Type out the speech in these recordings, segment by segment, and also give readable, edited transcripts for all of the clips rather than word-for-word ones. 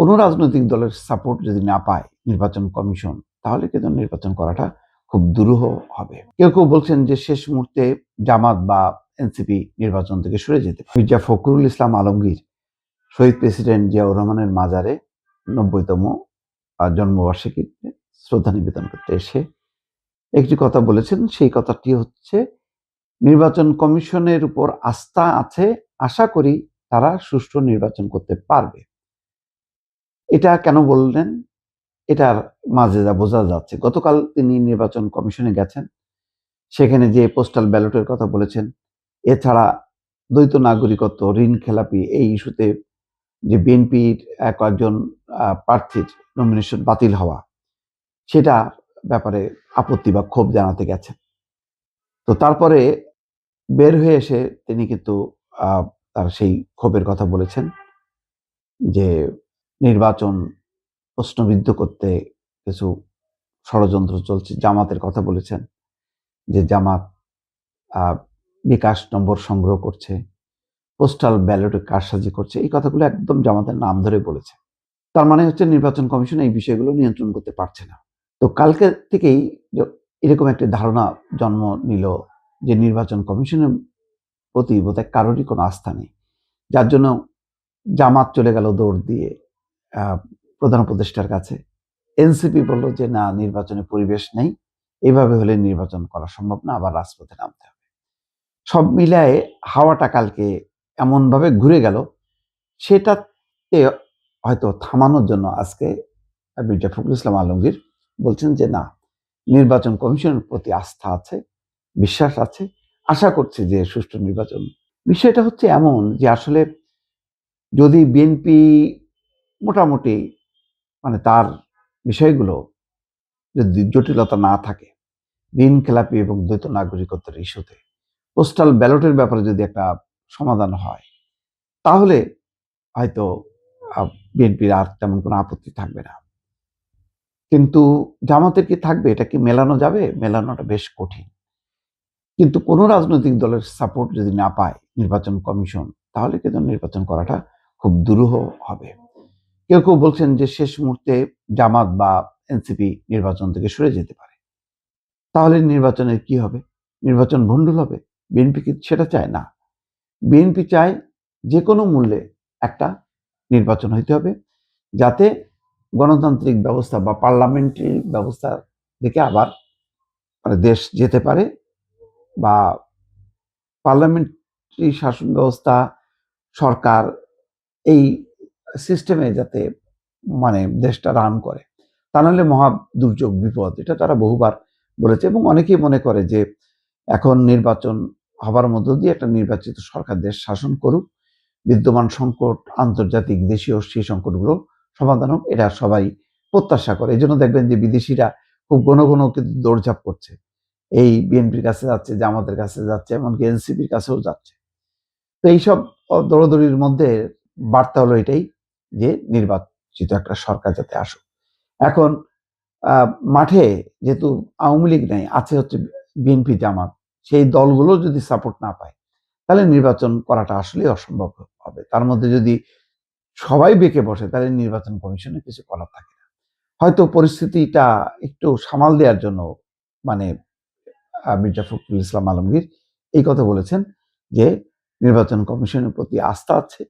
কোনো রাজনৈতিক দলের সাপোর্ট যদি না পায় নির্বাচন কমিশন, তাহলে কিন্তু নির্বাচন করাটা খুব দুরূহ হবে। কেউ কেউ বলছেন যে শেষ মুহূর্তে জামাত বা এনসিপি নির্বাচন থেকে সরে যেতে পারে। মির্জা ফখরুল ইসলাম আলমগীর শহীদ প্রেসিডেন্ট জিয়াউর রহমানের মাজারে ৯০তম জন্মবার্ষিকীতে শ্রদ্ধা নিবেদন করতে এসে একটি কথা বলেছেন। সেই কথাটি হচ্ছে, নির্বাচন কমিশনের উপর আস্থা আছে, আশা করি তারা সুষ্ঠু নির্বাচন করতে পারবে। এটা কেন বললেন? এটার মাঝে যা বোঝা যাচ্ছে, গতকাল তিনি নির্বাচন কমিশনে গেছেন, সেখানে যে পোস্টাল ব্যালটের কথা বলেছেন, এছাড়া দ্বৈত নাগরিকত্ব, ঋণ খেলাপি এই ইস্যুতে যে বিএনপির কয়েকজন প্রার্থীর নমিনেশন বাতিল হওয়া, সেটা ব্যাপারে আপত্তি বা ক্ষোভ জানাতে গেছেন। তো তারপরে বের হয়ে এসে তিনি কিন্তু তার সেই ক্ষোভের কথা বলেছেন যে নির্বাচন প্রশ্নবিদ্ধ করতে কিছু ষড়যন্ত্র চলছে। জামাতের কথা বলেছেন যে জামাত বিকাশ নম্বর সংগ্রহ করছে, পোস্টাল ব্যালটে কারসাজি করছে। এই কথাগুলো একদম জামাতের নাম ধরে বলেছে। তার মানে হচ্ছে নির্বাচন কমিশন এই বিষয়গুলো নিয়ন্ত্রণ করতে পারছে না। তো কালকে থেকেই এরকম একটি ধারণা জন্ম নিল যে নির্বাচন কমিশনের প্রতি বোধহয় কারোরই কোনো আস্থা নেই, যার জন্য জামাত চলে গেল দৌড় দিয়ে প্রধান উপদেষ্টার কাছে। এনসিপি বলল যে না, নির্বাচনের পরিবেশ নেই, এভাবে হলে নির্বাচন করা সম্ভব না, আবার রাজপথে নামতে হবে। সব মিলায়ে হাওয়াটা কালকে এমনভাবে ঘুরে গেল, সেটাতে হয়তো থামানোর জন্য আজকে মির্জা ফখরুল ইসলাম আলমগীর বলছেন যে না, নির্বাচন কমিশনের প্রতি আস্থা আছে, বিশ্বাস আছে, আশা করছে যে সুষ্ঠু নির্বাচন। বিষয়টা হচ্ছে এমন যে আসলে যদি বিএনপি মোটামুটি মানে তার বিষয়গুলো যদি জটিলতা না থাকে, ঋণ খেলাপি এবং দ্বৈত নাগরিকত্বের ইস্যুতে পোস্টাল ব্যালটের ব্যাপারে যদি একটা সমাধান হয়, তাহলে হয়তো বিএনপির আর তেমন কোনো আপত্তি থাকবে না। কিন্তু জামাতের কি থাকবে? এটা কি মেলানো যাবে? মেলানোটা বেশ কঠিন। কিন্তু কোনো রাজনৈতিক দলের সাপোর্ট যদি না পায় নির্বাচন কমিশন, তাহলে কিন্তু নির্বাচন করাটা খুব দুরূহ হবে। কেউ কেউ বলছেন যে শেষ মুহূর্তে জামাত বা এনসিপি নির্বাচন থেকে সরে যেতে পারে। তাহলে নির্বাচনের কি হবে? নির্বাচন ভণ্ডুল হবে। বিএনপি কি সেটা চায় না? বিএনপি চায় যে কোনো মূল্যে একটা নির্বাচন হইতে হবে, যাতে গণতান্ত্রিক ব্যবস্থা বা পার্লামেন্টারি ব্যবস্থা থেকে আবার মানে দেশ যেতে পারে, বা পার্লামেন্টারি শাসন ব্যবস্থা, সরকার এই সিস্টেমে যাতে মানে দেশটা রান করে। তা নাহলে মহা দুর্যোগ, বিপদ। এটা তারা বহুবার বলেছে এবং অনেকেই মনে করে যে এখন নির্বাচন হবার মধ্য দিয়ে একটা নির্বাচিত সরকার দেশ শাসন করুক, বিদ্যমান সংকট, আন্তর্জাতিক দেশীয় সেই সংকটগুলো সমাধান হোক, এটা সবাই প্রত্যাশা করে। এই জন্য দেখবেন যে বিদেশিরা খুব ঘন ঘন কিন্তু দৌড়ঝাঁপ করছে, এই বিএনপির কাছে যাচ্ছে, জামাতের কাছে যাচ্ছে, এমনকি এনসিপির কাছেও যাচ্ছে। তো এইসব দৌড়াদৌড়ির মধ্যে বার্তা হলো এটাই যে নির্বাচিত একটা সরকার যাতে আসুক। এখন মাঠে যেহেতু আওয়ামী লীগ নাই, আছে হচ্ছে বিএনপি, জামাত, সেই দলগুলো যদি সাপোর্ট না পায়, তাহলে নির্বাচন করাটা আসলে অসম্ভব হবে। তার মধ্যে যদি সবাই বেঁকে বসে, তাহলে নির্বাচন কমিশনের কিছু করার থাকে না। হয়তো পরিস্থিতিটা একটু সামাল দেওয়ার জন্য মানে মির্জা ফখরুল ইসলাম আলমগীর এই কথা বলেছেন যে নির্বাচন কমিশনের প্রতি আস্থা আছে,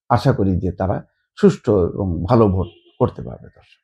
আশা করি যে তারা সুষ্ঠু এবং ভালো ভোট করতে পারবে। দর্শক।